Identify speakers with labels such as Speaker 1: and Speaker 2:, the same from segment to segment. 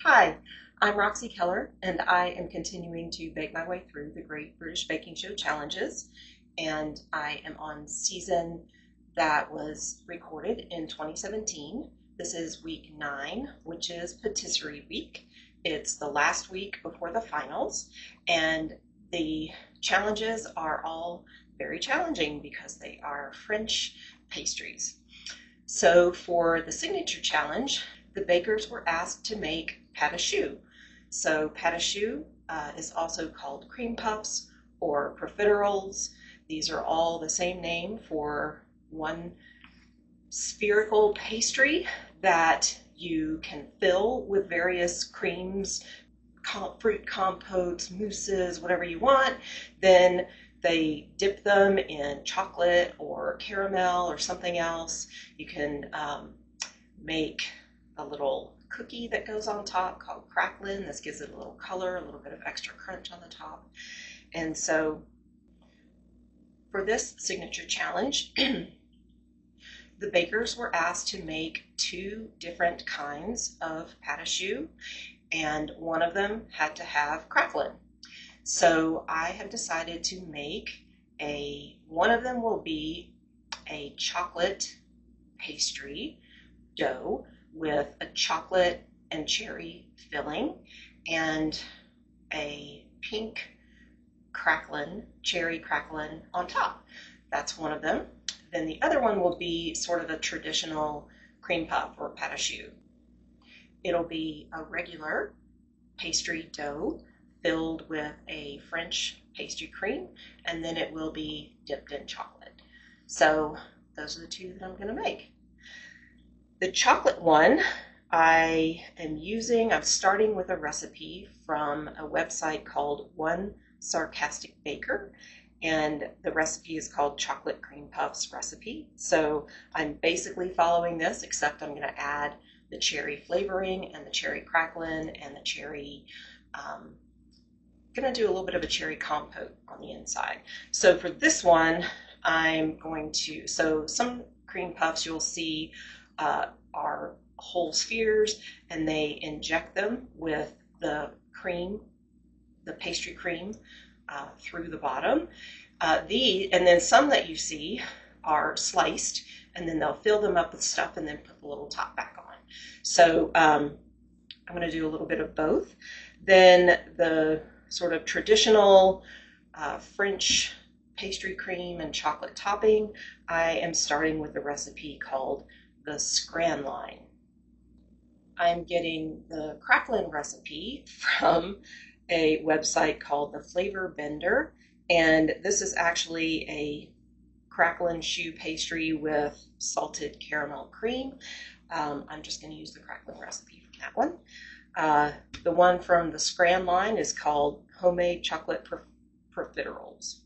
Speaker 1: Hi, I'm Roxy Keller, and I am continuing to bake my way through the Great British Baking Show challenges. And I am on season that was recorded in 2017. This is week 9, which is Patisserie week. It's the last week before the finals, and the challenges are all very challenging because they are French pastries. So for the signature challenge, the bakers were asked to make pâte. So pâte is also called cream puffs or profiteroles. These are all the same name for one spherical pastry that you can fill with various creams, fruit compotes, mousses, whatever you want. Then they dip them in chocolate or caramel or something else. You can make a little cookie that goes on top called craquelin. This gives it a little color, a little bit of extra crunch on the top. And so for this signature challenge, the bakers were asked to make 2 different kinds of pâte, and one of them had to have craquelin. So I have decided to make one of them will be a chocolate pastry dough with a chocolate and cherry filling and a pink cherry craquelin on top. That's one of them. Then the other one will be sort of a traditional cream puff or pâte. It'll be a regular pastry dough filled with a French pastry cream, and then it will be dipped in chocolate. So those are the 2 that I'm going to make. The chocolate one I'm starting with a recipe from a website called One Sarcastic Baker, and the recipe is called Chocolate Cream Puffs Recipe. So I'm basically following this, except I'm going to add the cherry flavoring and the cherry craquelin and the cherry, going to do a little bit of a cherry compote on the inside. So for this one, some cream puffs you'll see are whole spheres, and they inject them with the pastry cream through the bottom. And then some that you see are sliced, and then they'll fill them up with stuff and then put the little top back on. So I'm going to do a little bit of both. Then the sort of traditional French pastry cream and chocolate topping, I am starting with a recipe called the craquelin. I'm getting the craquelin recipe from a website called the Flavor Bender, and this is actually a craquelin choux pastry with salted caramel cream. I'm just going to use the craquelin recipe from that one. The one from the craquelin is called homemade chocolate profiteroles.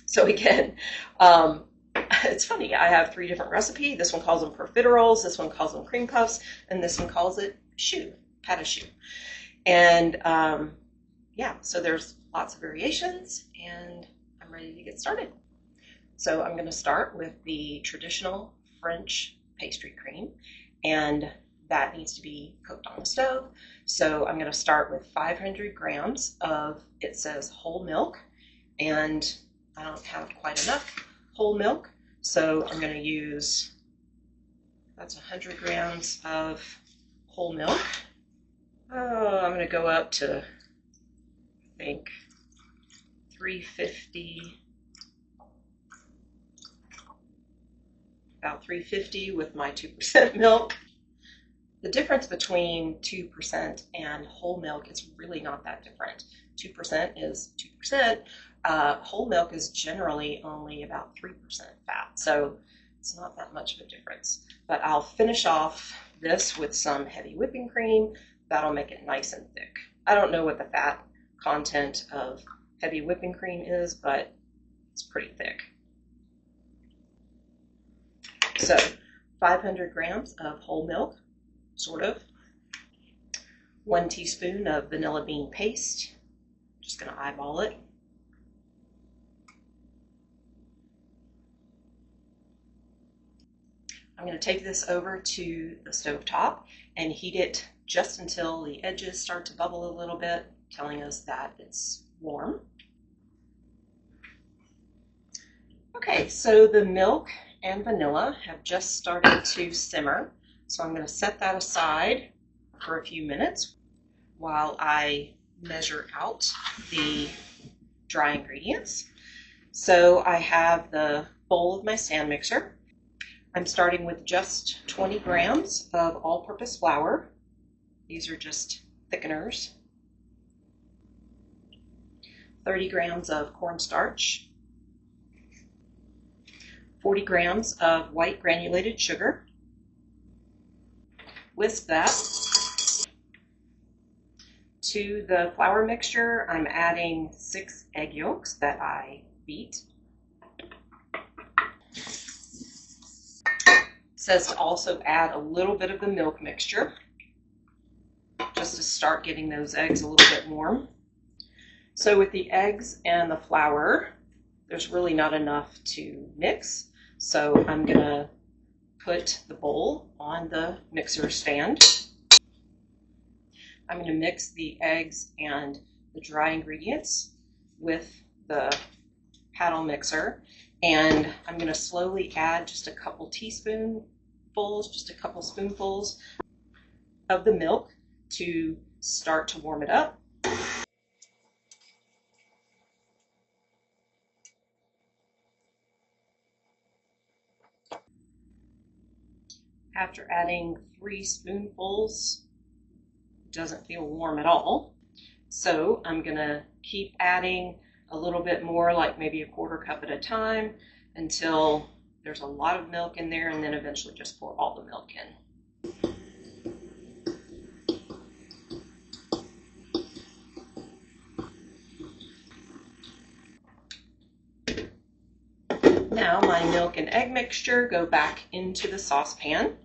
Speaker 1: So again, it's funny, I have 3 different recipes. This one calls them profiteroles, this one calls them cream puffs, and this one calls it pâte. And yeah, so there's lots of variations, and I'm ready to get started. So I'm going to start with the traditional French pastry cream, and that needs to be cooked on the stove. So I'm going to start with 500 grams of, it says whole milk, and I don't have quite enough whole milk. So I'm going to use, that's 100 grams of whole milk. Oh, I'm going to go up to, I think, 350, about 350 with my 2% milk. The difference between 2% and whole milk is really not that different. 2% is 2%. Whole milk is generally only about 3% fat, so it's not that much of a difference. But I'll finish off this with some heavy whipping cream. That'll make it nice and thick. I don't know what the fat content of heavy whipping cream is, but it's pretty thick. So 500 grams of whole milk, sort of. 1 teaspoon of vanilla bean paste. Just going to eyeball it. I'm going to take this over to the stovetop and heat it just until the edges start to bubble a little bit, telling us that it's warm. Okay, so the milk and vanilla have just started to simmer, so I'm going to set that aside for a few minutes while I measure out the dry ingredients. So I have the bowl of my stand mixer. I'm starting with just 20 grams of all-purpose flour. These are just thickeners. 30 grams of cornstarch. 40 grams of white granulated sugar. Whisk that. To the flour mixture, I'm adding 6 egg yolks that I beat. It says to also add a little bit of the milk mixture, just to start getting those eggs a little bit warm. So with the eggs and the flour, there's really not enough to mix. So I'm going to put the bowl on the mixer stand. I'm going to mix the eggs and the dry ingredients with the paddle mixer, and I'm going to slowly add just a couple teaspoonfuls, just a couple spoonfuls of the milk to start to warm it up. After adding 3 spoonfuls, it doesn't feel warm at all. So I'm going to keep adding a little bit more, like maybe a 1/4 cup at a time, until there's a lot of milk in there, and then eventually just pour all the milk in. Now my milk and egg mixture go back into the saucepan.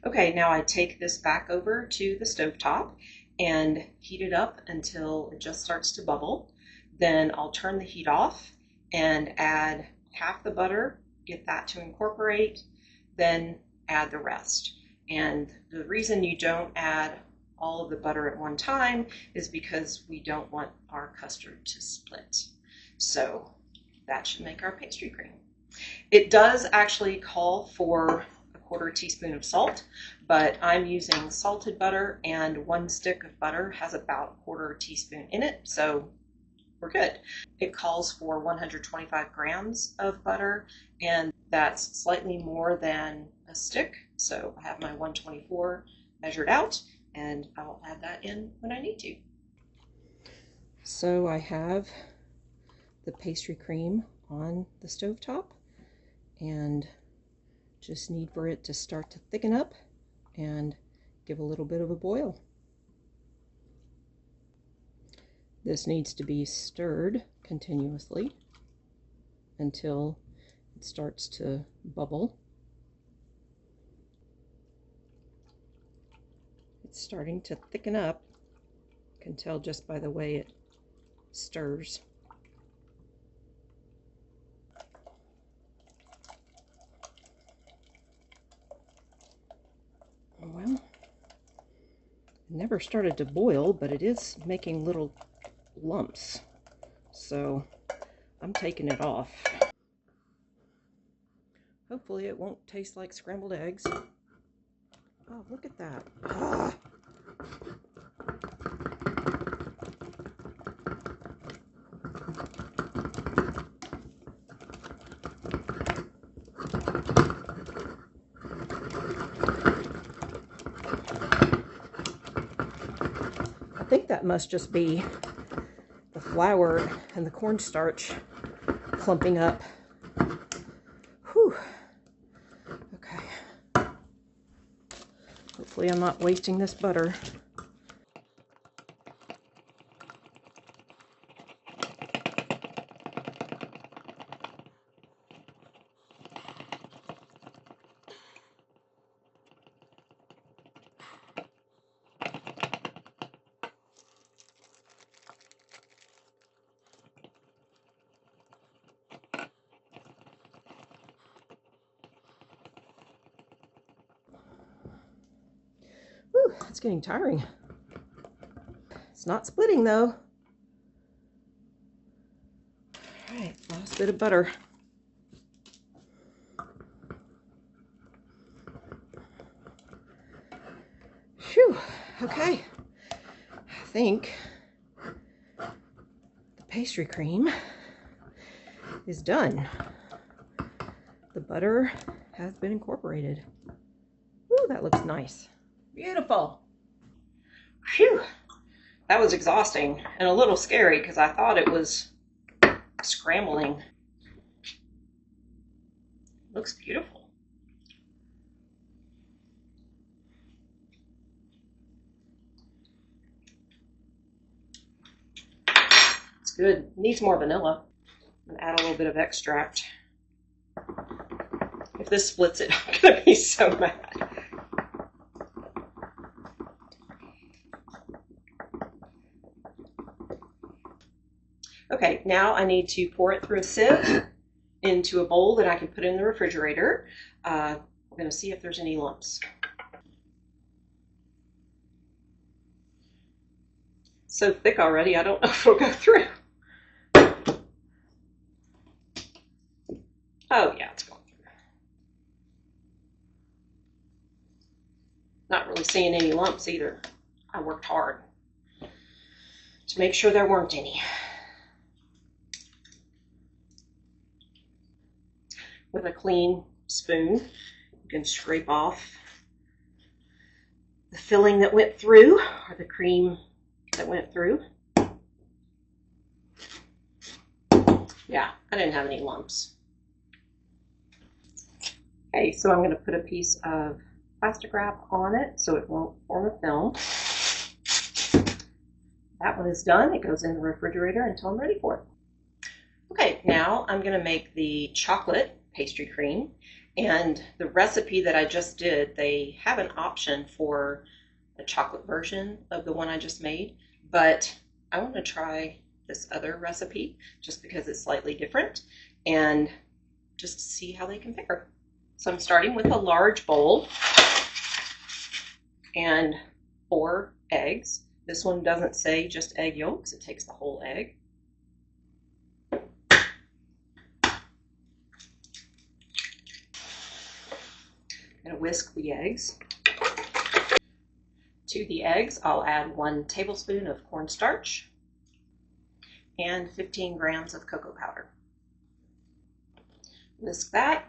Speaker 1: Okay, now I take this back over to the stovetop and heat it up until it just starts to bubble. Then I'll turn the heat off and add half the butter, get that to incorporate, then add the rest. And the reason you don't add all of the butter at one time is because we don't want our custard to split. So that should make our pastry cream. It does actually call for 1/4 teaspoon of salt, but I'm using salted butter, and 1 stick of butter has about 1/4 teaspoon in it, so we're good. It calls for 125 grams of butter, and that's slightly more than a stick, so I have my 124 measured out, and I'll add that in when I need to. So I have the pastry cream on the stovetop, and just need for it to start to thicken up and give a little bit of a boil. This needs to be stirred continuously until it starts to bubble. It's starting to thicken up. You can tell just by the way it stirs. Well, it never started to boil, but it is making little lumps, so I'm taking it off. Hopefully it won't taste like scrambled eggs. Oh, look at that. Ah. I think that must just be the flour and the cornstarch clumping up. Whew. Okay. Hopefully I'm not wasting this butter. it's getting tiring. It's not splitting though. All right, last bit of butter. Phew, okay. I think the pastry cream is done. The butter has been incorporated. Ooh, that looks nice. Beautiful. Phew, that was exhausting and a little scary because I thought it was scrambling. Looks beautiful. It's good. Needs more vanilla. And add a little bit of extract. If this splits it, I'm gonna be so mad. Okay, now I need to pour it through a sieve into a bowl that I can put in the refrigerator. I'm gonna see if there's any lumps. So thick already, I don't know if it'll go through. Oh yeah, it's going through. Not really seeing any lumps either. I worked hard to make sure there weren't any. With a clean spoon, you can scrape off the filling that went through, or the cream that went through. Yeah, I didn't have any lumps. Okay, so I'm going to put a piece of plastic wrap on it so it won't form a film. That one is done. It goes in the refrigerator until I'm ready for it. Okay, now I'm going to make the chocolate pastry cream. And the recipe that I just did, they have an option for the chocolate version of the one I just made, but I want to try this other recipe just because it's slightly different and just to see how they compare. So I'm starting with a large bowl and 4 eggs. This one doesn't say just egg yolks, it takes the whole egg. I'm going to whisk the eggs. To the eggs, I'll add 1 tablespoon of cornstarch and 15 grams of cocoa powder. Whisk that.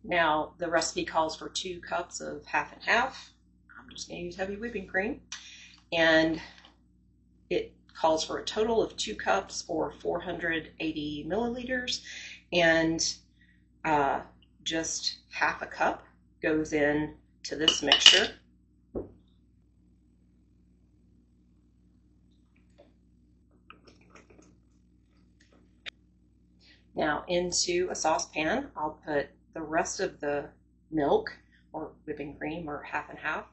Speaker 1: Now, the recipe calls for 2 cups of half and half. I'm just going to use heavy whipping cream. And it calls for a total of 2 cups or 480 milliliters. And just half a cup goes in to this mixture. Now into a saucepan, I'll put the rest of the milk or whipping cream or half and half.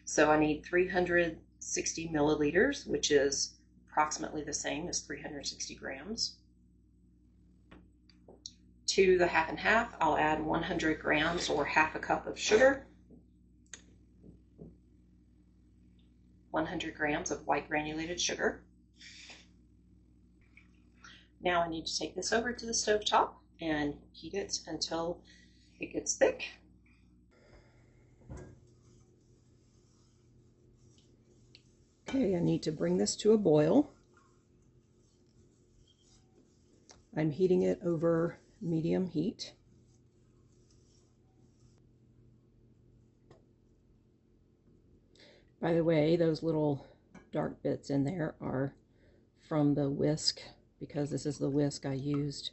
Speaker 1: So I need 360 milliliters, which is approximately the same as 360 grams. To the half and half, I'll add 100 grams or half a cup of sugar, 100 grams of white granulated sugar. Now I need to take this over to the stove top and heat it until it gets thick. Okay, I need to bring this to a boil. I'm heating it over medium heat. By the way, those little dark bits in there are from the whisk, because this is the whisk I used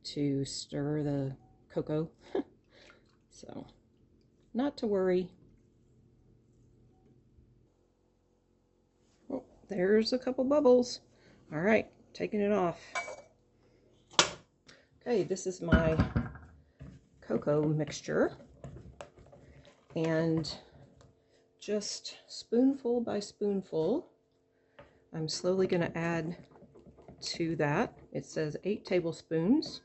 Speaker 1: to stir the cocoa. So, not to worry. Oh, there's a couple bubbles. All right, taking it off. Okay, this is my cocoa mixture. And just spoonful by spoonful, I'm slowly going to add to that. It says 8 tablespoons.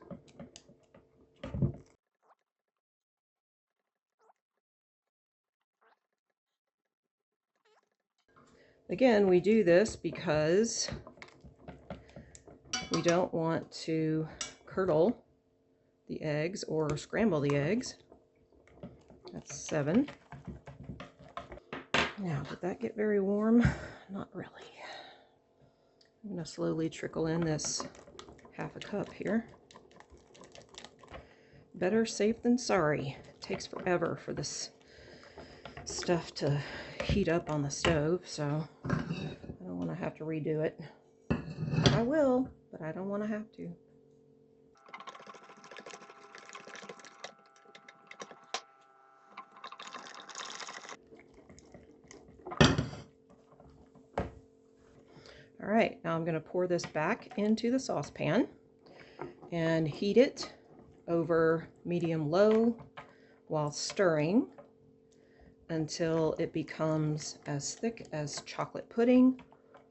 Speaker 2: Again, we do this because we don't want to curdle the eggs or scramble the eggs. That's 7. Now, did that get very warm? Not really. I'm going to slowly trickle in this half a cup here. Better safe than sorry. It takes forever for this stuff to heat up on the stove, so I don't want to have to redo it. I will, but I don't want to have to. All right, now I'm going to pour this back into the saucepan and heat it over medium-low while stirring until it becomes as thick as chocolate pudding,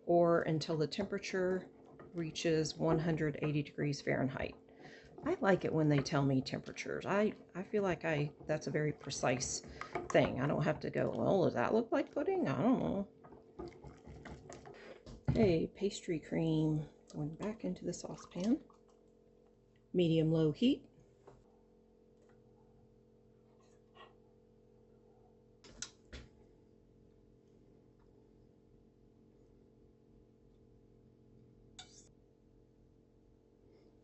Speaker 2: or until the temperature reaches 180 degrees Fahrenheit. I like it when they tell me temperatures. I feel like that's a very precise thing. I don't have to go, well, does that look like pudding? I don't know. Okay, pastry cream going back into the saucepan. Medium-low heat.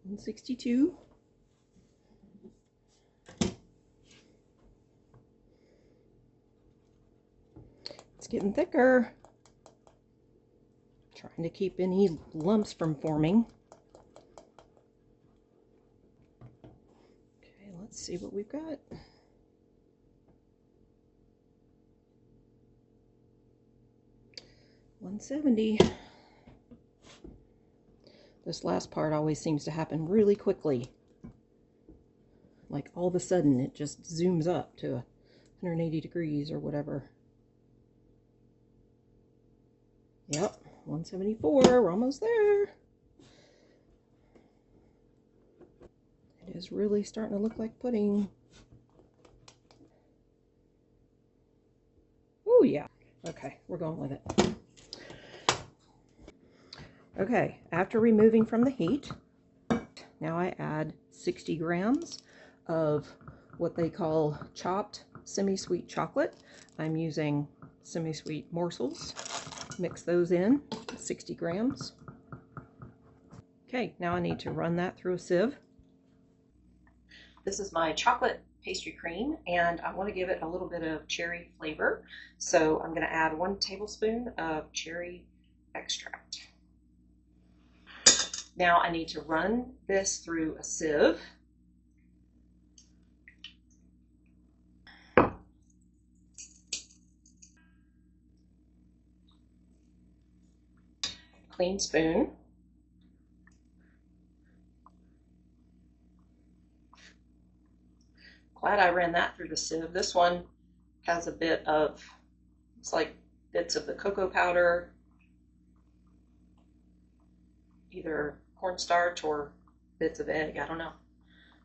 Speaker 2: And 62. It's getting thicker. Trying to keep any lumps from forming. Okay, let's see what we've got. $170. This last part always seems to happen really quickly. Like all of a sudden it just zooms up to 180 degrees or whatever. Yep, 174, we're almost there. It is really starting to look like pudding. Oh yeah, okay, we're going with it. Okay, after removing from the heat, now I add 60 grams of what they call chopped semi-sweet chocolate. I'm using semi-sweet morsels. Mix those in, 60 grams. Okay, now I need to run that through a sieve.
Speaker 1: This is my chocolate pastry cream, and I want to give it a little bit of cherry flavor. So I'm going to add 1 tablespoon of cherry extract. Now I need to run this through a sieve. Clean spoon. Glad I ran that through the sieve. This one has a bit of, it's like bits of the cocoa powder, either cornstarch or bits of egg, I don't know.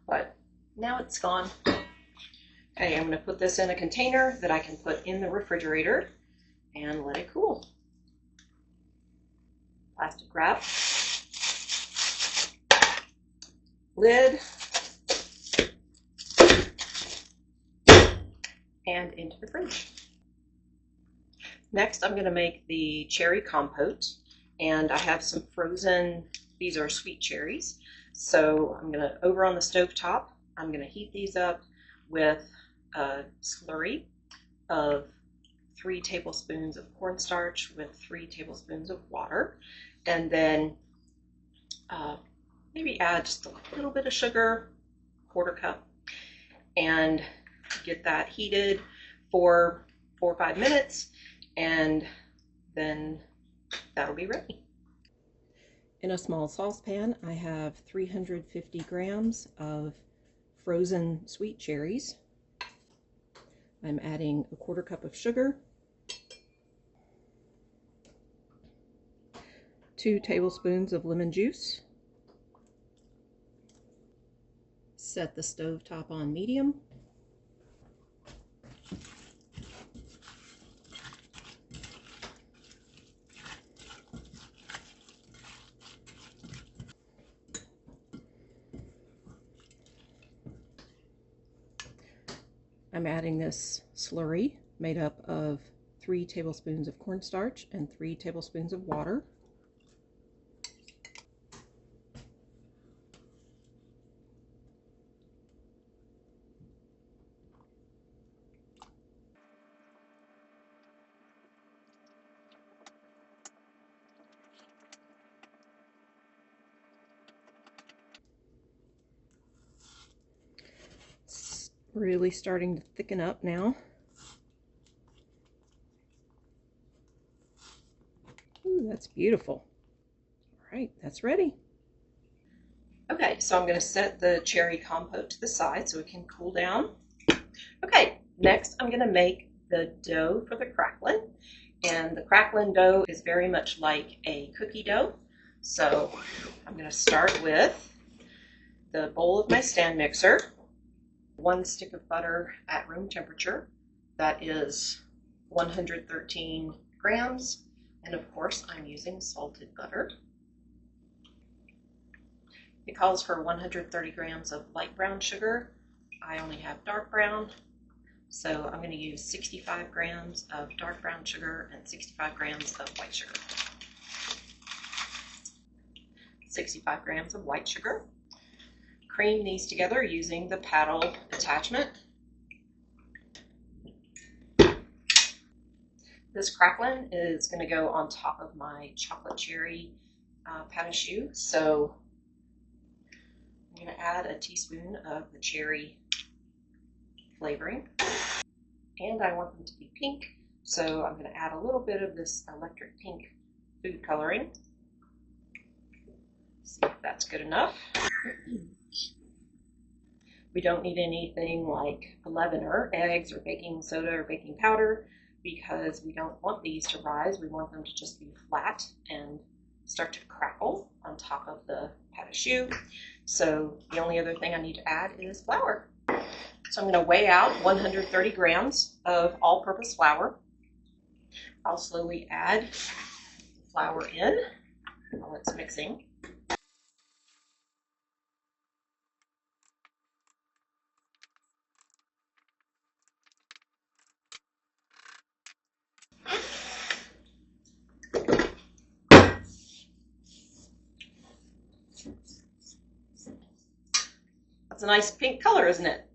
Speaker 1: But now it's gone. Okay, I'm going to put this in a container that I can put in the refrigerator and let it cool. Plastic wrap, lid, and into the fridge. Next, I'm going to make the cherry compote, and I have some frozen, these are sweet cherries. So I'm going to, over on the stove top, I'm going to heat these up with a slurry of 3 tablespoons of cornstarch with 3 tablespoons of water, and then maybe add just a little bit of sugar, 1/4 cup, and get that heated for 4 or 5 minutes, and then that'll be ready.
Speaker 2: In a small saucepan, I have 350 grams of frozen sweet cherries. I'm adding a 1/4 cup of sugar, 2 tablespoons of lemon juice. Set the stove top on medium. I'm adding this slurry made up of 3 tablespoons of cornstarch and 3 tablespoons of water. It's really starting to thicken up now. Ooh, that's beautiful. All right, that's ready. Okay, so I'm going to set the cherry compote to the side so it can cool down. Okay, next I'm going to make the dough for the craquelin. And the craquelin dough is very much like a cookie dough. So I'm going to start with the bowl of my stand mixer, 1 stick of butter at room temperature. That is 113 grams. And of course, I'm using salted butter. It calls for 130 grams of light brown sugar. I only have dark brown, so I'm going to use 65 grams of dark brown sugar and 65 grams of white sugar. 65 grams of white sugar. Cream these together using the paddle attachment. This craquelin is going to go on top of my chocolate cherry patisserie, so I'm going to add a teaspoon of the cherry flavoring, and I want them to be pink, so I'm going to add a little bit of this electric pink food coloring. See if that's good enough. We don't need anything like a leavener, eggs or baking soda or baking powder, because we don't want these to rise. We want them to just be flat and start to crackle on top of the patisserie. So the only other thing I need to add is flour. So I'm going to weigh out 130 grams of all-purpose flour. I'll slowly add the flour in while it's mixing. That's a nice pink color, isn't it?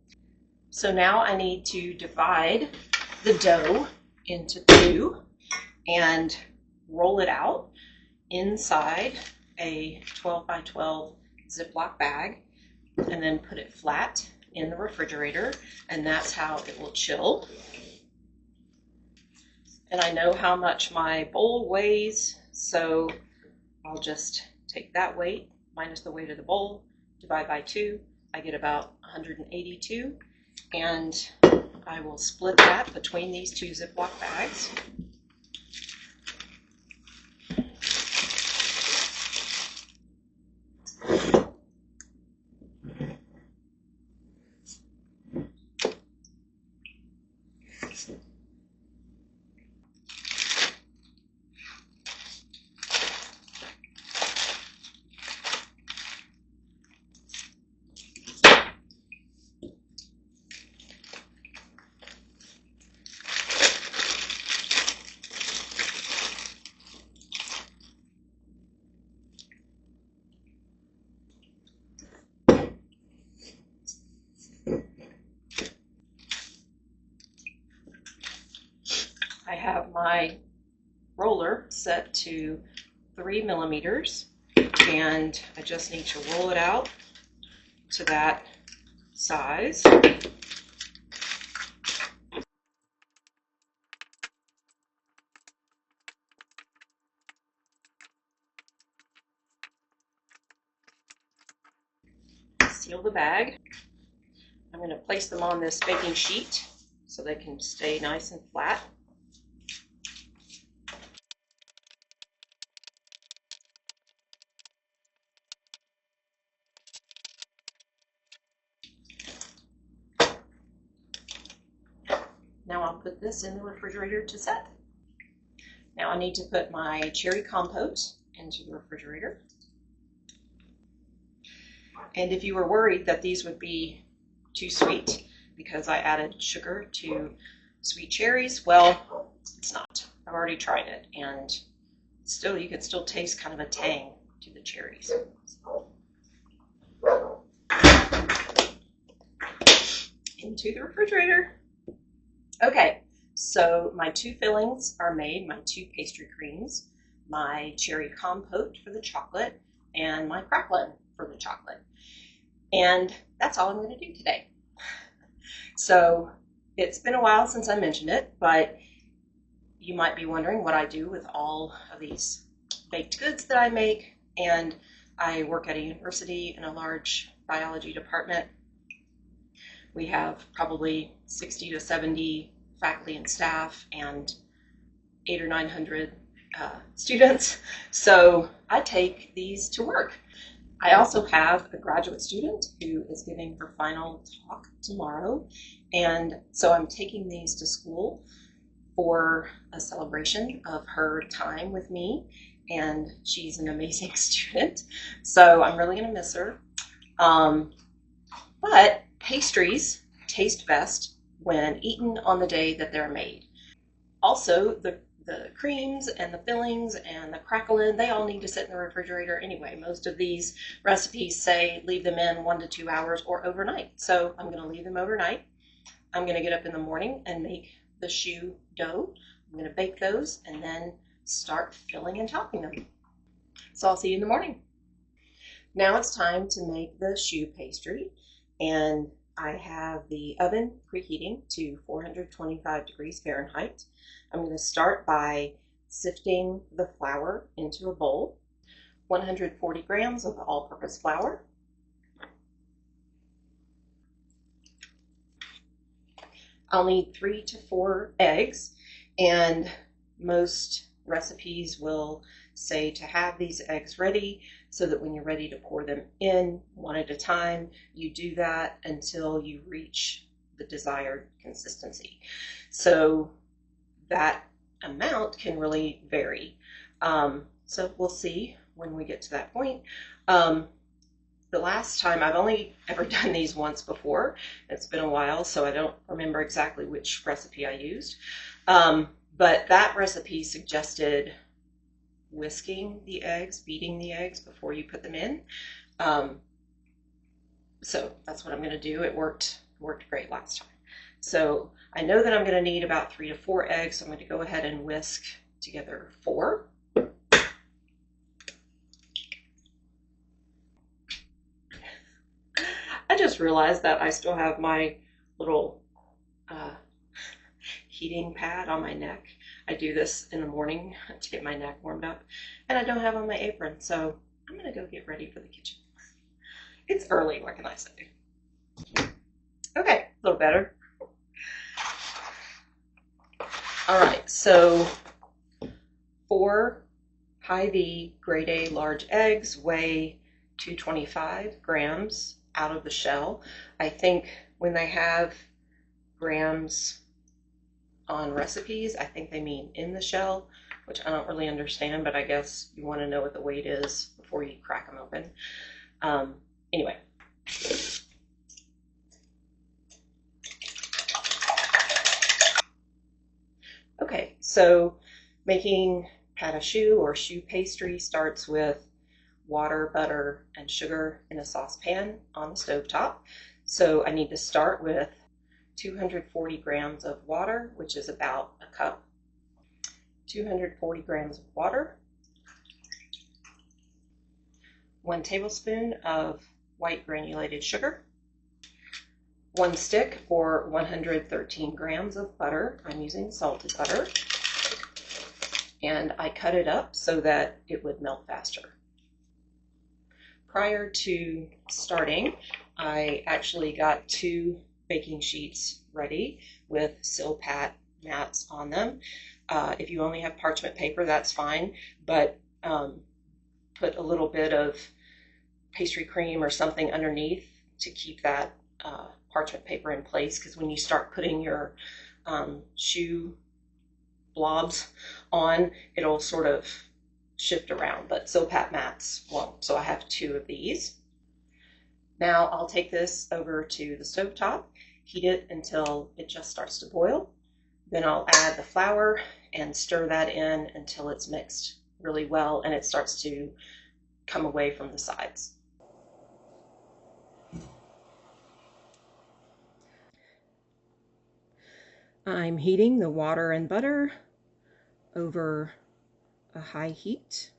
Speaker 2: So now I need to divide the dough into 2 and roll it out inside a 12 by 12 Ziploc bag and then put it flat in the refrigerator, and that's how it will chill. And I know how much my bowl weighs, so I'll just take that weight minus the weight of the bowl, divide by 2. I get about 182, and I will split that between these 2 Ziploc bags. I have my roller set to 3 millimeters, and I just need to roll it out to that size. Seal the bag. I'm going to place them on this baking sheet so they can stay nice and flat. Now I'll put this in the refrigerator to set. Now I need to put my cherry compote into the refrigerator. And if you were worried that these would be too sweet,
Speaker 1: because I added sugar to sweet cherries. Well, it's not. I've already tried it, and still, you can still taste kind of a tang to the cherries. Into the refrigerator. Okay, so my two fillings are made, my two pastry creams, my cherry compote for the chocolate, and my craquelin for the chocolate. And that's all I'm going to do today. So it's been a while since I mentioned it, but you might be wondering what I do with all of these baked goods that I make. And I work at a university in a large biology department. We have probably 60 to 70 faculty and staff and 800 or 900 students. So I take these to work. I also have a graduate student who is giving her final talk tomorrow. And so I'm taking these to school for a celebration of her time with me. And she's an amazing student. So I'm really going to miss her. But pastries taste best when eaten on the day that they're made. Also, the creams and the fillings and the craquelin, they all need to sit in the refrigerator anyway. Most of these recipes say leave them in 1 to 2 hours or overnight. So I'm going to leave them overnight. I'm going to get up in the morning and make the choux dough. I'm going to bake those and then start filling and topping them. So I'll see you in the morning. Now it's time to make the choux pastry, and I have the oven preheating to 425 degrees Fahrenheit. I'm going to start by sifting the flour into a bowl. 140 grams of all-purpose flour. I'll need 3 to 4 eggs, and most recipes will say to have these eggs ready so that when you're ready to pour them in one at a time, you do that until you reach the desired consistency. So that amount can really vary. So we'll see when we get to that point. The last time, I've only ever done these once before. It's been a while, so I don't remember exactly which recipe I used. But that recipe suggested whisking the eggs, beating the eggs before you put them in. So that's what I'm going to do. It worked great last time. So I know that I'm going to need about 3 to 4 eggs, so I'm going to go ahead and whisk together 4. I just realized that I still have my little heating pad on my neck. I do this in the morning to get my neck warmed up, and I don't have on my apron, so I'm gonna go get ready for the kitchen. It's early, what can I say? Okay, a little better. All right, so 4 high V grade A large eggs weigh 225 grams out of the shell. I think when they have grams on recipes, I think they mean in the shell, which I don't really understand, but I guess you want to know what the weight is before you crack them open. Anyway. Okay, so making pâte à choux or choux pastry starts with water, butter, and sugar in a saucepan on the stovetop. So I need to start with 240 grams of water, which is about a cup. 240 grams of water. 1 tablespoon of white granulated sugar. 1 stick or 113 grams of butter. I'm using salted butter. And I cut it up so that it would melt faster. Prior to starting, I actually got 2 baking sheets ready with Silpat mats on them. If you only have parchment paper, that's fine, but put a little bit of pastry cream or something underneath to keep that parchment paper in place, because when you start putting your choux blobs on, it'll sort of shift around, but Silpat mats won't. So I have 2 of these. Now I'll take this over to the stovetop, heat it until it just starts to boil. Then I'll add the flour and stir that in until it's mixed really well and it starts to come away from the sides.
Speaker 2: I'm heating the water and butter over a high heat.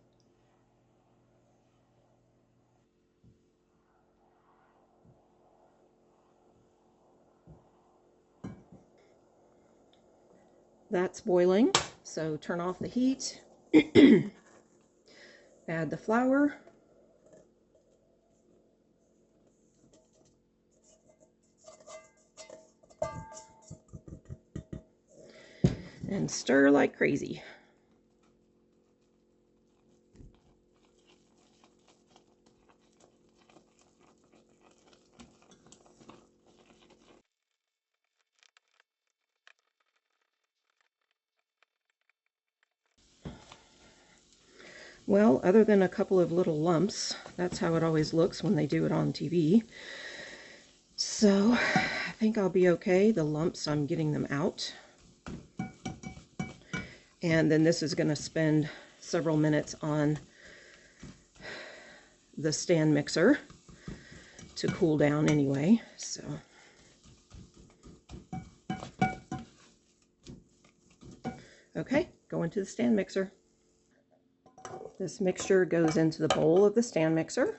Speaker 2: That's boiling, so turn off the heat. Add the flour. And stir like crazy. Well, other than a couple of little lumps, that's how it always looks when they do it on TV. So I think I'll be okay. The lumps, I'm getting them out. And then this is going to spend several minutes on the stand mixer to cool down anyway. So okay, go into the stand mixer. This mixture goes into the bowl of the stand mixer.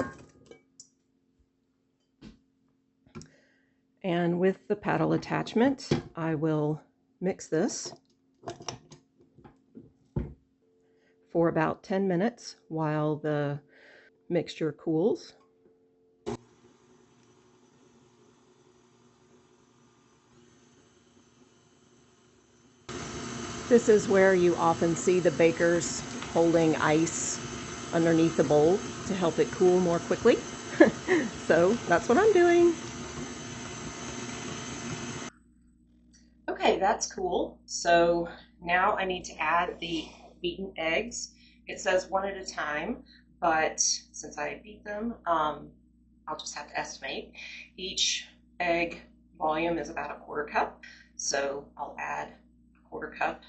Speaker 2: And with the paddle attachment, I will mix this for about 10 minutes while the mixture cools. This is where you often see the bakers holding ice underneath the bowl to help it cool more quickly. So that's what I'm doing.
Speaker 1: Okay, that's cool. So now I need to add the beaten eggs. It says one at a time, but since I beat them, I'll just have to estimate. Each egg volume is about a quarter cup. So I'll add a quarter cup,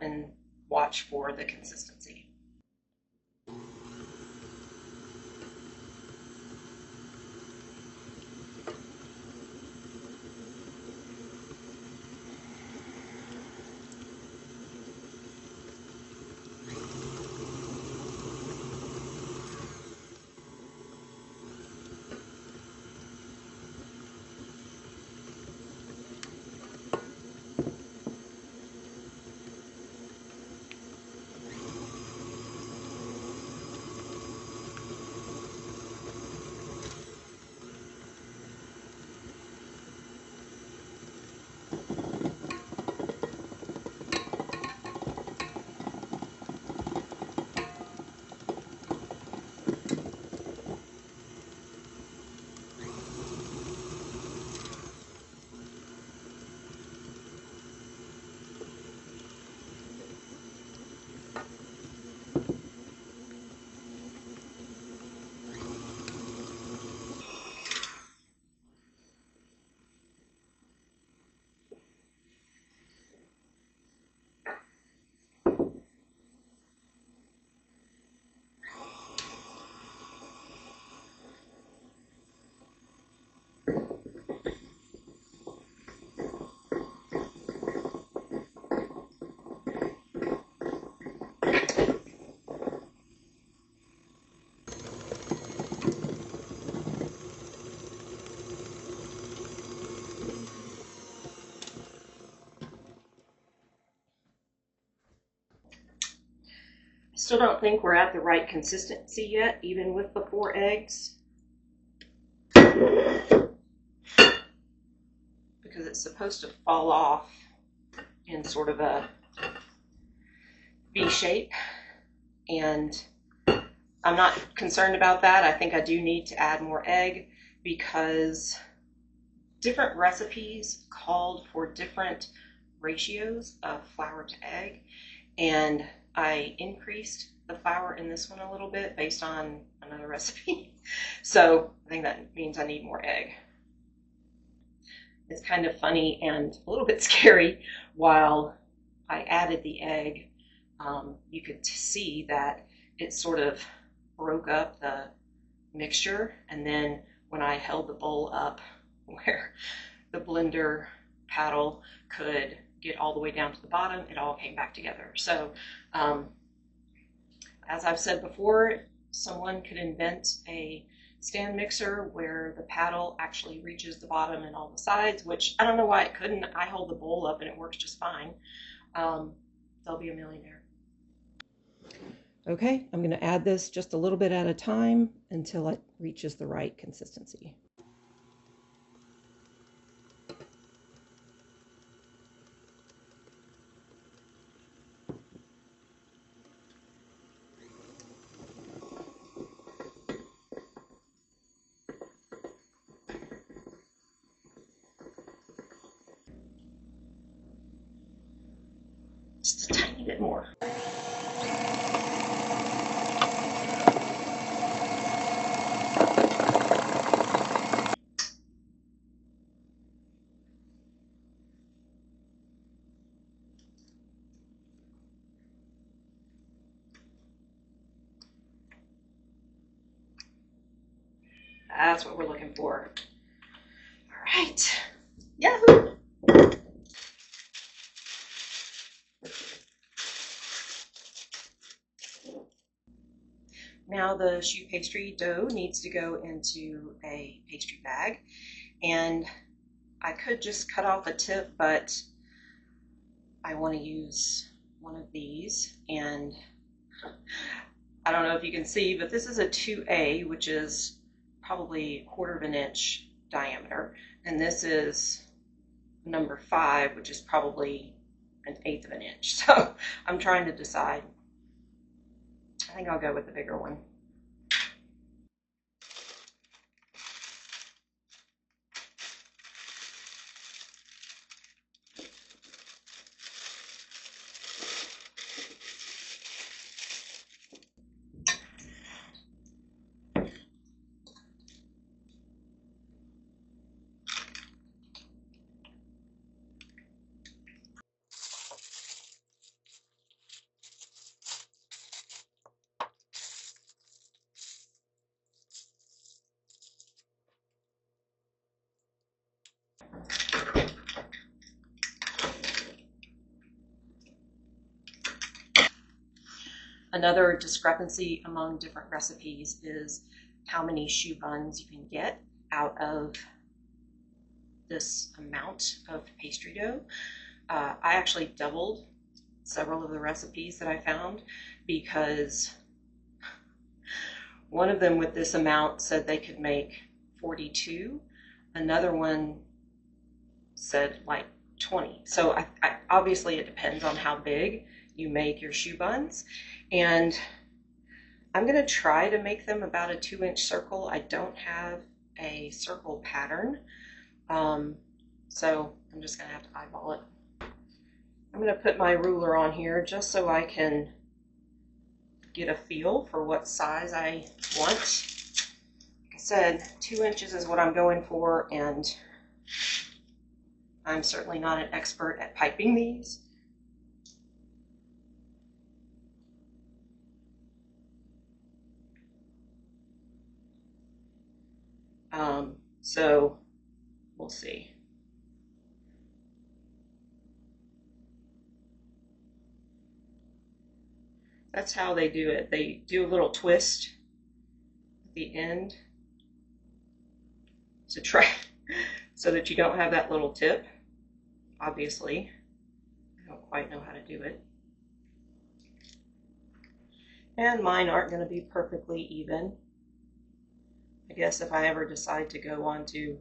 Speaker 1: and watch for the consistency. Still don't think we're at the right consistency yet, even with the 4 eggs. Because it's supposed to fall off in sort of a V shape. And I'm not concerned about that. I think I do need to add more egg because different recipes called for different ratios of flour to egg. And I increased the flour in this one a little bit based on another recipe. So I think that means I need more egg. It's kind of funny and a little bit scary. While I added the egg, you could see that it sort of broke up the mixture, and then when I held the bowl up where the blender paddle could get all the way down to the bottom, it all came back together. So as I've said before, someone could invent a stand mixer where the paddle actually reaches the bottom and all the sides, which I don't know why it couldn't. I hold the bowl up and it works just fine. They'll be a millionaire.
Speaker 2: Okay, I'm going to add this just a little bit at a time until it reaches the right consistency.
Speaker 1: Just a tiny bit more. That's what we're looking for. All right. Yahoo! Now the choux pastry dough needs to go into a pastry bag, and I could just cut off a tip, but I want to use one of these, and I don't know if you can see, but this is a 2A, which is probably 1/4 of an inch diameter, and this is number 5, which is probably 1/8 of an inch. So I'm trying to decide. I think I'll go with the bigger one. Another discrepancy among different recipes is how many choux buns you can get out of this amount of pastry dough. I actually doubled several of the recipes that I found because one of them with this amount said they could make 42. Another one said like 20. So obviously it depends on how big you make your choux buns. And I'm going to try to make them about a 2-inch circle. I don't have a circle pattern, so I'm just going to have to eyeball it. I'm going to put my ruler on here just so I can get a feel for what size I want. Like I said, 2 inches is what I'm going for, and I'm certainly not an expert at piping these. So we'll see. That's how they do it. They do a little twist at the end to try so that you don't have that little tip. Obviously, I don't quite know how to do it. And mine aren't going to be perfectly even. I guess if I ever decide to go on to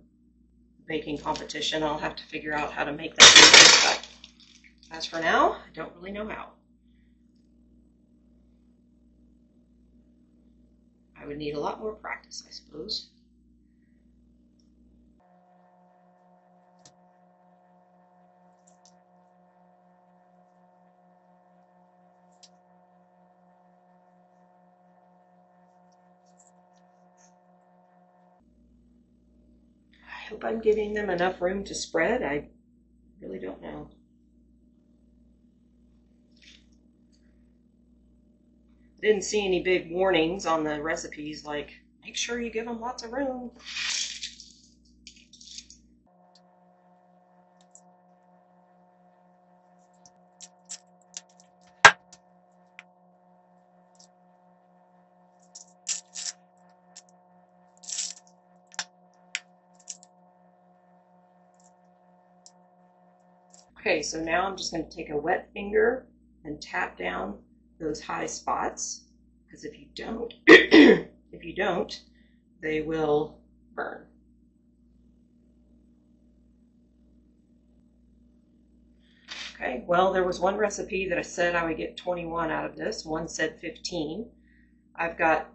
Speaker 1: baking competition, I'll have to figure out how to make that even. But as for now, I don't really know how. I would need a lot more practice, I suppose. I hope I'm giving them enough room to spread. I really don't know. Didn't see any big warnings on the recipes like, make sure you give them lots of room. Okay, so now I'm just going to take a wet finger and tap down those high spots, because if you don't, they will burn. Okay, well, there was one recipe that I said I would get 21 out of this. One said 15. I've got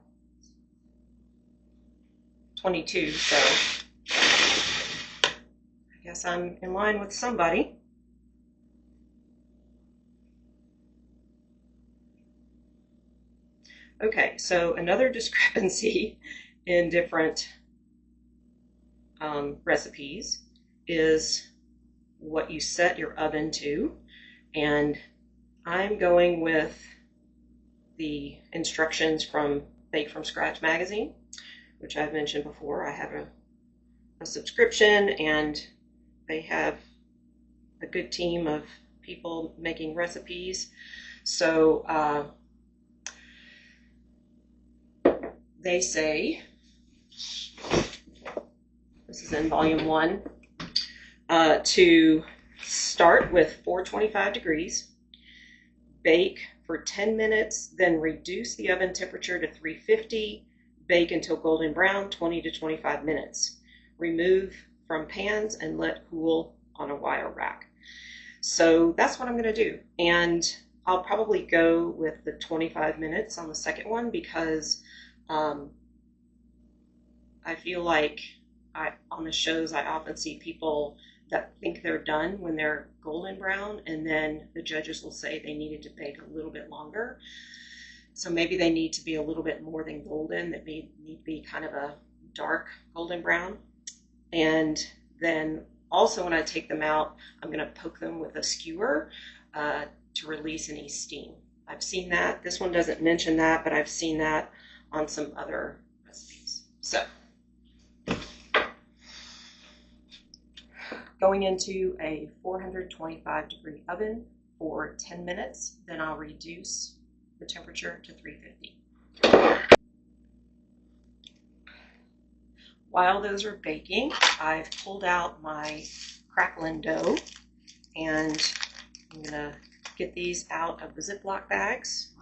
Speaker 1: 22, so I guess I'm in line with somebody. Okay, so another discrepancy in different recipes is what you set your oven to, and I'm going with the instructions from Bake From Scratch magazine, which I've mentioned before. I have a subscription, and they have a good team of people making recipes. So they say, this is in volume 1, to start with 425 degrees, bake for 10 minutes, then reduce the oven temperature to 350, bake until golden brown, 20 to 25 minutes. Remove from pans and let cool on a wire rack. So that's what I'm going to do. And I'll probably go with the 25 minutes on the second one, because I feel like on the shows I often see people that think they're done when they're golden brown, and then the judges will say they needed to bake a little bit longer. So maybe they need to be a little bit more than golden. That may need to be kind of a dark golden brown. And then also when I take them out, I'm going to poke them with a skewer to release any steam. I've seen that. This one doesn't mention that, but I've seen that on some other recipes. So going into a 425 degree oven for 10 minutes, then I'll reduce the temperature to 350. While those are baking, I've pulled out my craquelin dough, and I'm gonna get these out of the Ziploc bags.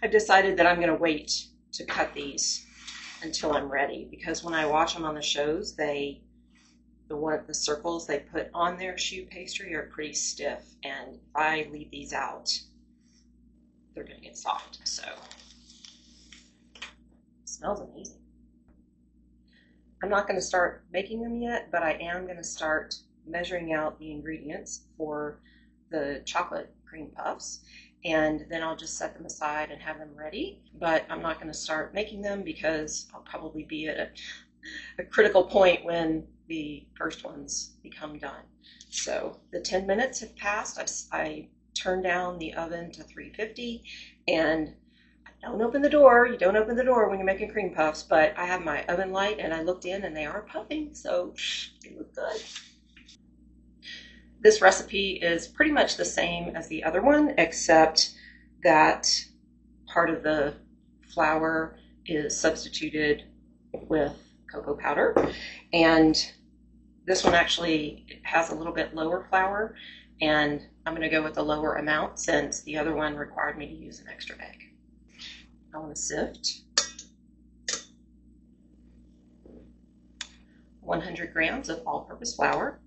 Speaker 1: I've decided that I'm going to wait to cut these until I'm ready, because when I watch them on the shows, the circles they put on their choux pastry are pretty stiff, and if I leave these out, they're going to get soft. So it smells amazing. I'm not going to start making them yet, but I am going to start measuring out the ingredients for the chocolate cream puffs, and then I'll just set them aside and have them ready. But I'm not going to start making them because I'll probably be at a critical point when the first ones become done. So the 10 minutes have passed. I turned down the oven to 350, and don't open the door. You don't open the door when you're making cream puffs, but I have my oven light, and I looked in and they are puffing, so they look good. This recipe is pretty much the same as the other one, except that part of the flour is substituted with cocoa powder, and this one actually has a little bit lower flour, and I'm going to go with a lower amount since the other one required me to use an extra egg. I want to sift. 100 grams of all-purpose flour,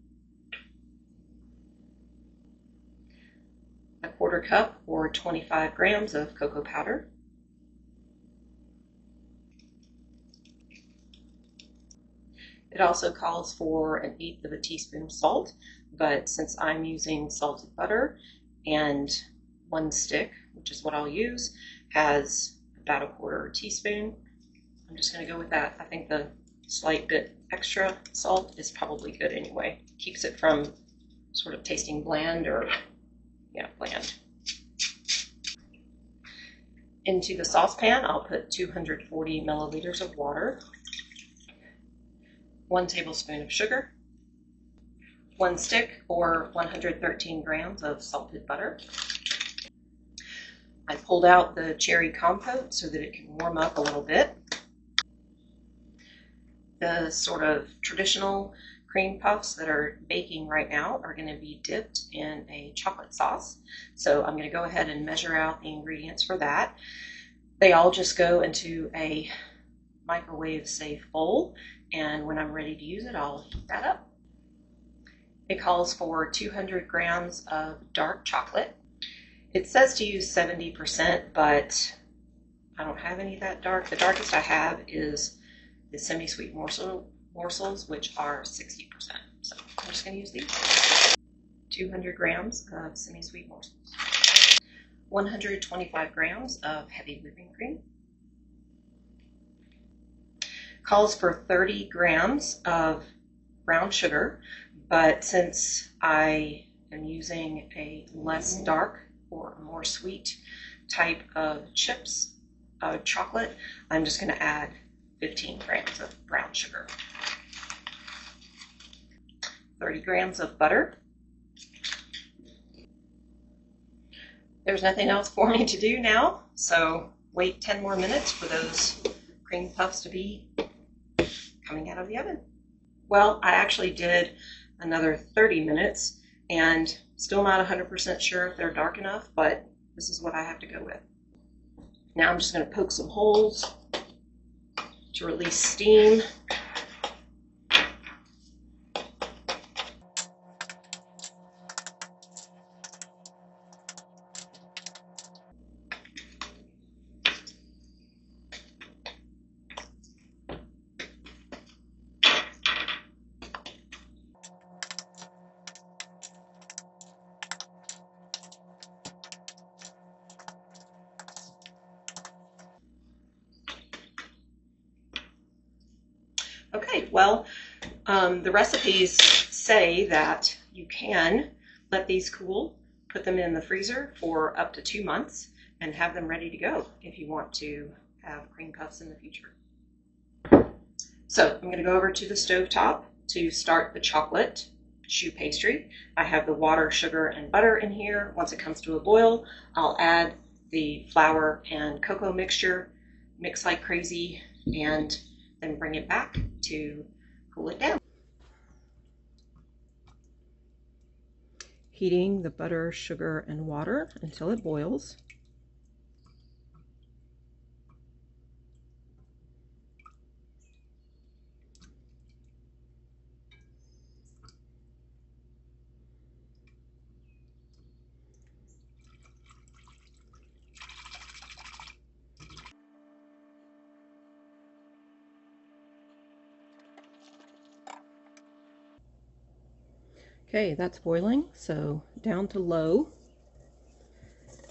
Speaker 1: a 1/4 cup or 25 grams of cocoa powder, it also calls for 1/8 of a teaspoon of salt, but since I'm using salted butter and 1 stick, which is what I'll use, has about a 1/4 teaspoon, I'm just going to go with that. I think the slight bit extra salt is probably good anyway. Keeps it from sort of tasting bland or, yeah, bland. Into the saucepan, I'll put 240 milliliters of water, 1 tablespoon of sugar, 1 stick or 113 grams of salted butter. I pulled out the cherry compote so that it can warm up a little bit. The sort of traditional cream puffs that are baking right now are going to be dipped in a chocolate sauce. So I'm going to go ahead and measure out the ingredients for that. They all just go into a microwave safe bowl, and when I'm ready to use it, I'll heat that up. It calls for 200 grams of dark chocolate. It says to use 70%, but I don't have any that dark. The darkest I have is the semi-sweet morsels, which are 60%. So I'm just going to use these. 200 grams of semi-sweet morsels. 125 grams of heavy whipping cream. Calls for 30 grams of brown sugar, but since I am using a less dark or more sweet type of chips, chocolate, I'm just going to add 15 grams of brown sugar. 30 grams of butter. There's nothing else for me to do now, so wait 10 more minutes for those cream puffs to be coming out of the oven. Well, I actually did another 30 minutes and still not 100% sure if they're dark enough, but this is what I have to go with. Now I'm just going to poke some holes to release steam. Okay, well, the recipes say that you can let these cool, put them in the freezer for up to 2 months, and have them ready to go if you want to have cream puffs in the future. So I'm going to go over to the stove top to start the chocolate choux pastry. I have the water, sugar, and butter in here. Once it comes to a boil, I'll add the flour and cocoa mixture, mix like crazy, and then bring it back to cool it down.
Speaker 2: Heating the butter, sugar, and water until it boils. Okay, that's boiling, so down to low.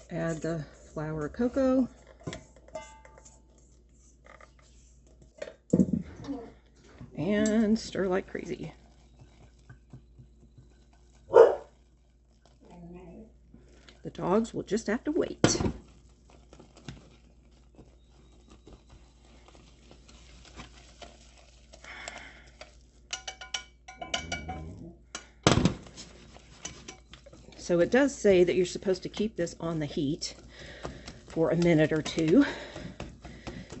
Speaker 2: Add the flour, cocoa, and stir like crazy. The dogs will just have to wait. So it does say that you're supposed to keep this on the heat for a minute or two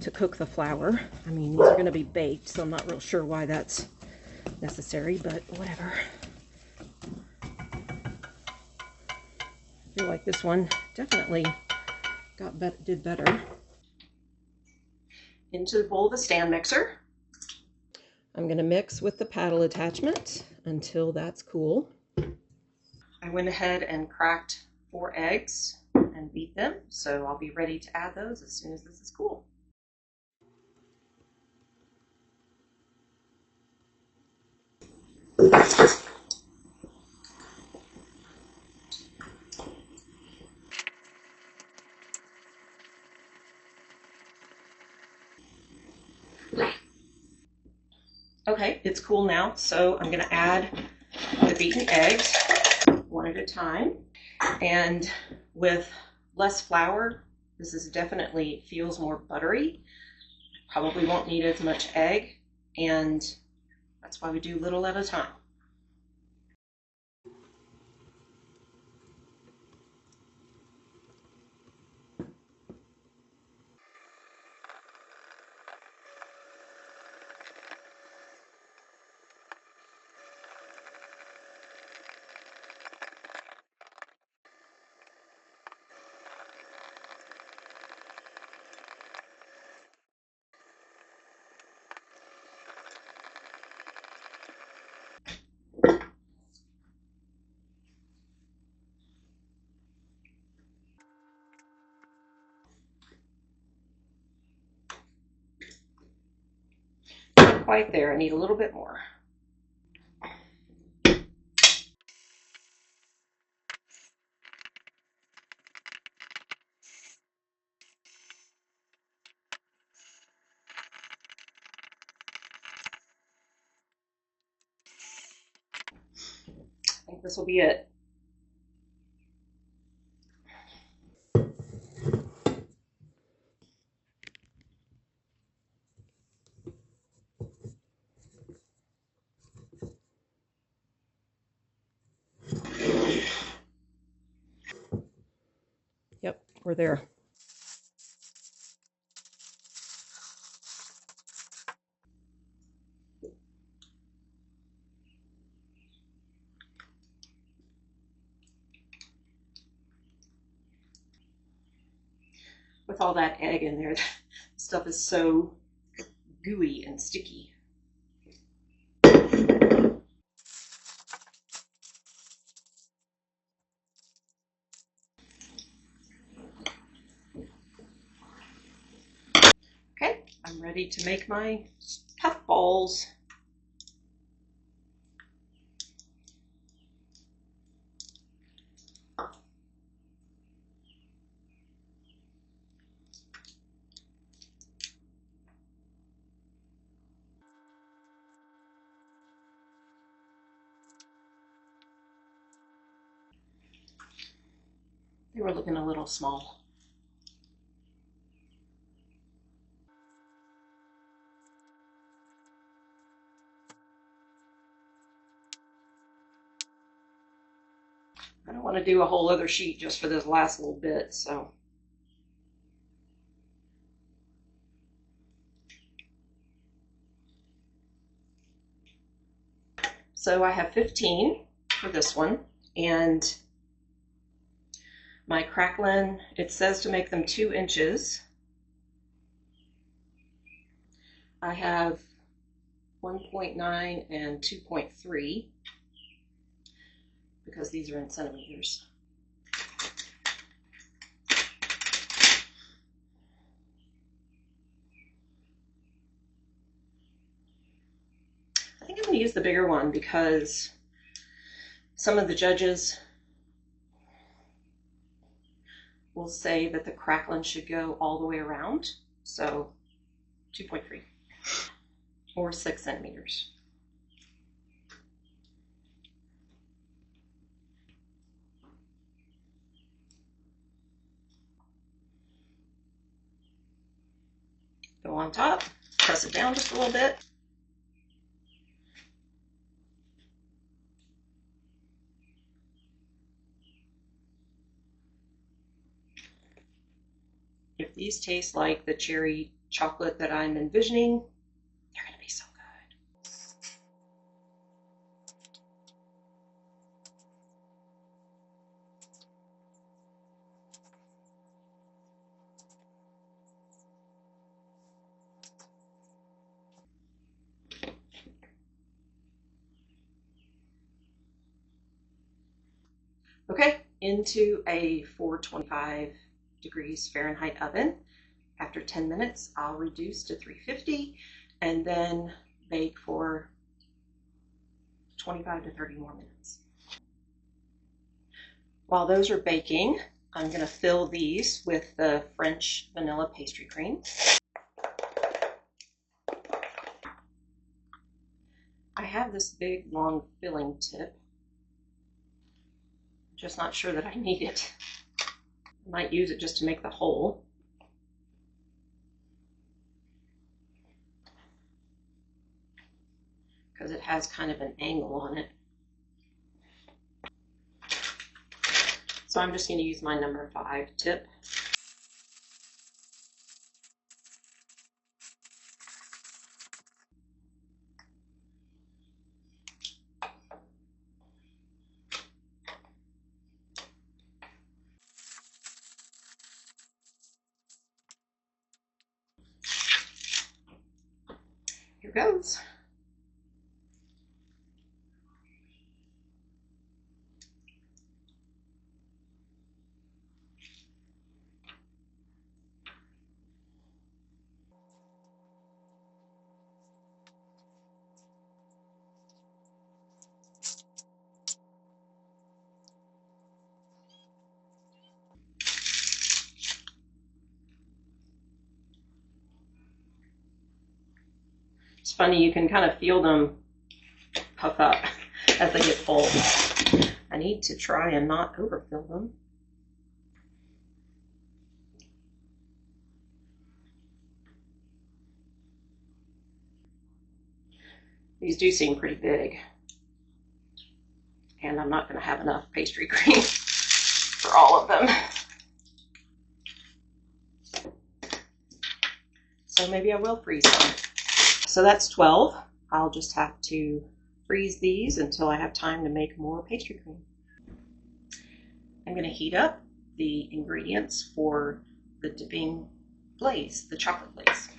Speaker 2: to cook the flour. I mean, these are going to be baked, so I'm not real sure why that's necessary, but whatever. I feel like this one definitely did better.
Speaker 1: Into the bowl of a stand mixer.
Speaker 2: I'm going to mix with the paddle attachment until that's cool.
Speaker 1: I went ahead and cracked 4 eggs and beat them, so I'll be ready to add those as soon as this is cool. Okay, it's cool now, so I'm going to add the beaten eggs one at a time. And with less flour, this is definitely feels more buttery. Probably won't need as much egg, and that's why we do little at a time. Not quite there, I need a little bit more. I think this will be it.
Speaker 2: Yep, we're there.
Speaker 1: With all that egg in there, stuff is so gooey and sticky. Okay, I'm ready to make my puff balls. They were looking a little small. I don't want to do a whole other sheet just for this last little bit, so. So I have 15 for this one, and my craquelin, it says to make them 2 inches. I have 1.9 and 2.3 because these are in centimeters. I think I'm going to use the bigger one because some of the judges will say that the craquelin should go all the way around. So 2.3 or 6 centimeters. Go on top, press it down just a little bit. If these taste like the cherry chocolate that I'm envisioning, they're going to be so good. Okay, into a 425 degrees Fahrenheit oven. After 10 minutes, I'll reduce to 350 and then bake for 25 to 30 more minutes. While those are baking, I'm going to fill these with the French vanilla pastry cream. I have this big long filling tip. Just not sure that I need it. I might use it just to make the hole. Because it has kind of an angle on it. So I'm just going to use my number 5 tip. Here goes. It's funny, you can kind of feel them puff up as they get full. I need to try and not overfill them. These do seem pretty big. And I'm not going to have enough pastry cream for all of them. So maybe I will freeze them. So that's 12. I'll just have to freeze these until I have time to make more pastry cream. I'm going to heat up the ingredients for the dipping glaze, the chocolate glaze.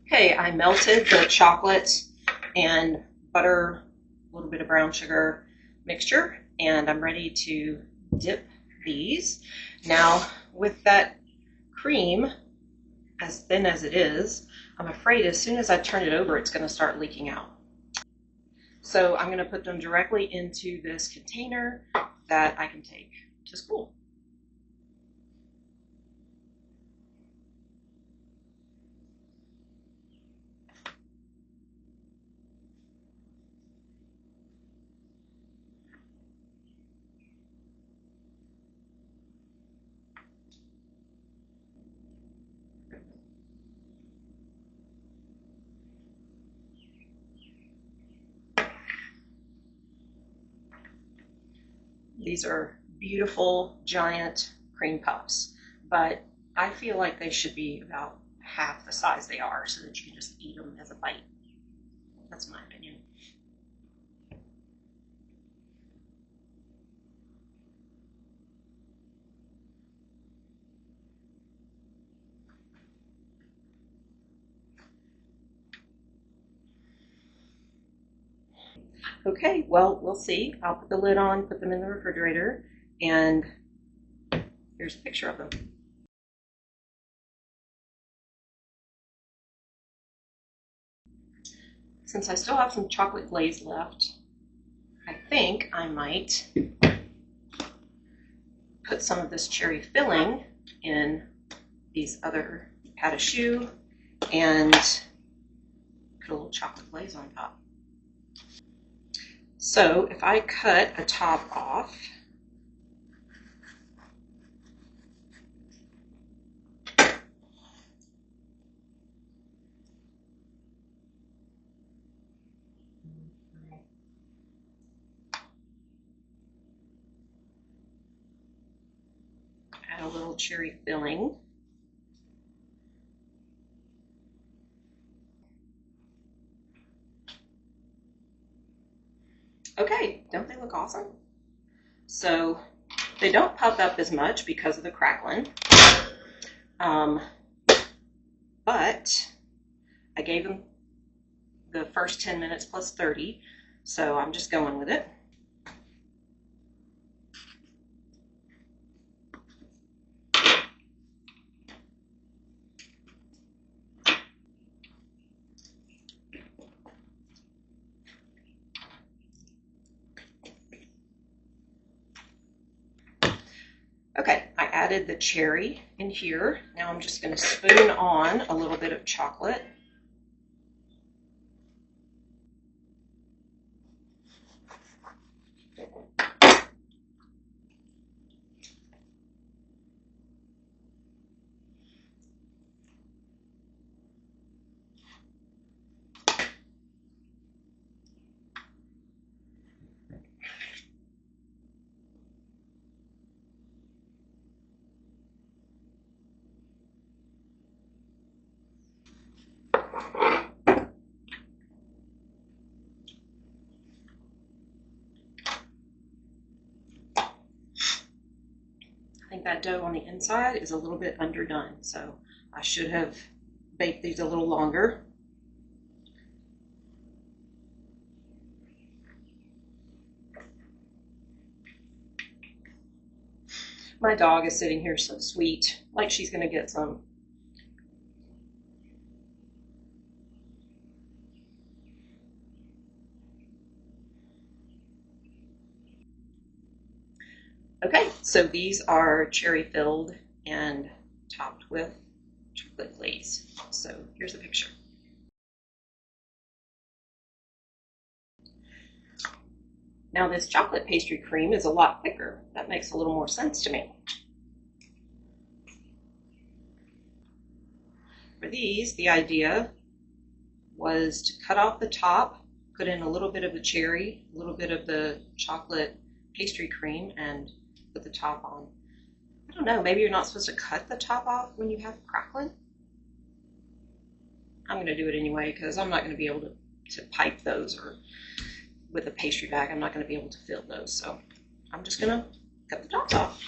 Speaker 1: Okay, I melted the chocolate and butter, a little bit of brown sugar mixture, and I'm ready to dip these. Now, with that cream, as thin as it is, I'm afraid as soon as I turn it over, it's going to start leaking out. So I'm going to put them directly into this container that I can take to school. These are beautiful, giant cream puffs, but I feel like they should be about half the size they are so that you can just eat them as a bite. That's my opinion. Okay, well, we'll see. I'll put the lid on, put them in the refrigerator, and here's a picture of them. Since I still have some chocolate glaze left, I think I might put some of this cherry filling in these other patisserie and put a little chocolate glaze on top. So if I cut a top off, add a little cherry filling. Okay, don't they look awesome? So they don't puff up as much because of the craquelin, but I gave them the first 10 minutes plus 30, so I'm just going with it. added the cherry in here. Now I'm just going to spoon on a little bit of chocolate. I think that dough on the inside is a little bit underdone, so I should have baked these a little longer. My dog is sitting here so sweet, like she's going to get some. Okay, so these are cherry filled and topped with chocolate glaze. So here's a picture. Now this chocolate pastry cream is a lot thicker. That makes a little more sense to me. For these, the idea was to cut off the top, put in a little bit of the cherry, a little bit of the chocolate pastry cream, and put the top on. I don't know, maybe you're not supposed to cut the top off when you have craquelin. I'm going to do it anyway because I'm not going to be able to pipe those, or with a pastry bag I'm not going to be able to fill those, so I'm just going to cut the tops off.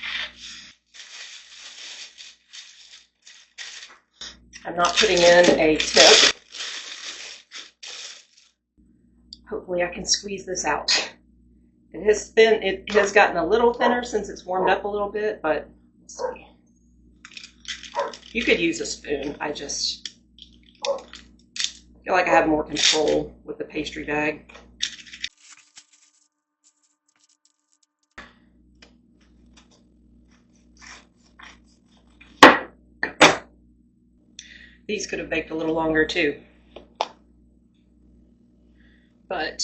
Speaker 1: I'm not putting in a tip. Hopefully I can squeeze this out. It has gotten a little thinner since it's warmed up a little bit, but let's see. You could use a spoon. I just feel like I have more control with the pastry bag. These could have baked a little longer too, but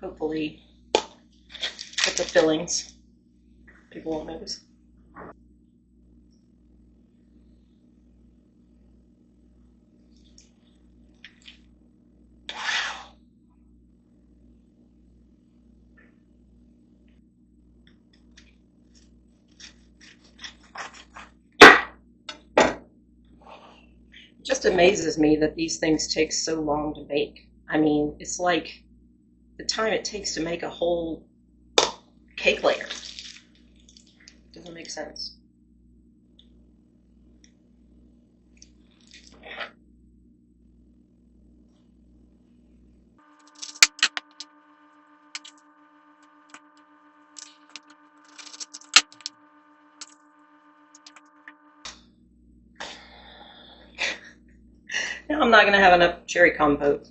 Speaker 1: hopefully with the fillings, people won't notice. It just amazes me that these things take so long to bake. I mean, it's like the time it takes to make a whole cake layer. Doesn't make sense. Now I'm not going to have enough cherry compote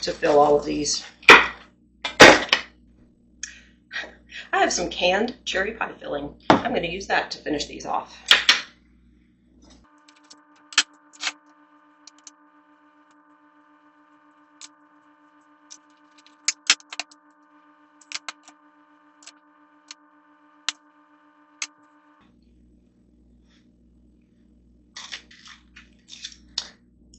Speaker 1: to fill all of these. I have some canned cherry pie filling. I'm going to use that to finish these off.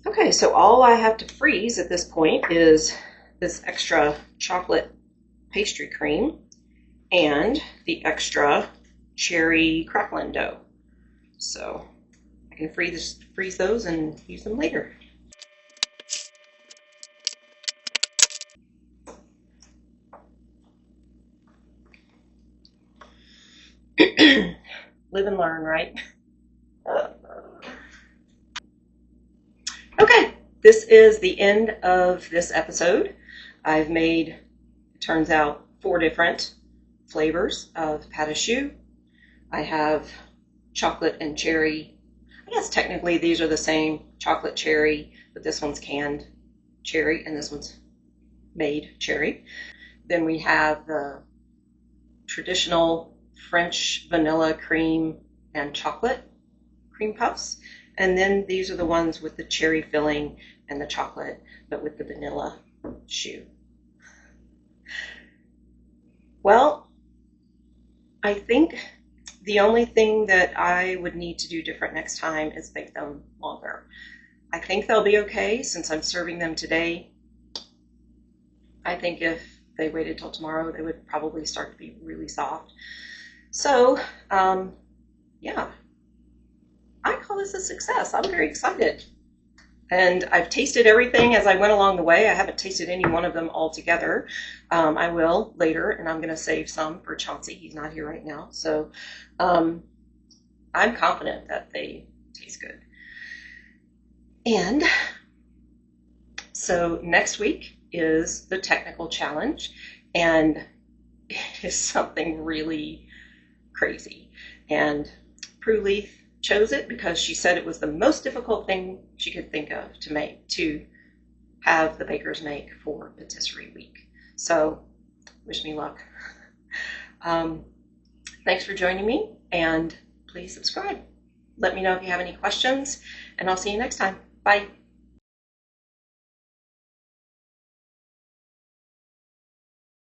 Speaker 1: Okay, so all I have to freeze at this point is this extra chocolate pastry cream and the extra cherry craquelin dough. So I can freeze those and use them later. Live and learn, right? Okay, this is the end of this episode. I've made, it turns out, 4 different flavors of patisserie. I have chocolate and cherry. I guess technically these are the same, chocolate cherry, but this one's canned cherry and this one's made cherry. Then we have the traditional French vanilla cream and chocolate cream puffs. And then these are the ones with the cherry filling and the chocolate, but with the vanilla choux. Well, I think the only thing that I would need to do different next time is bake them longer. I think they'll be okay since I'm serving them today. I think if they waited till tomorrow, they would probably start to be really soft. So, yeah, I call this a success. I'm very excited. And I've tasted everything as I went along the way. I haven't tasted any one of them all together. I will later, and I'm going to save some for Chauncey. He's not here right now. So I'm confident that they taste good. And so next week is the technical challenge, and it is something really crazy. And Prue Leith chose it because she said it was the most difficult thing she could think of to have the bakers make for Patisserie Week. So wish me luck. Thanks for joining me, and please subscribe. Let me know if you have any questions, and I'll see you next time. Bye.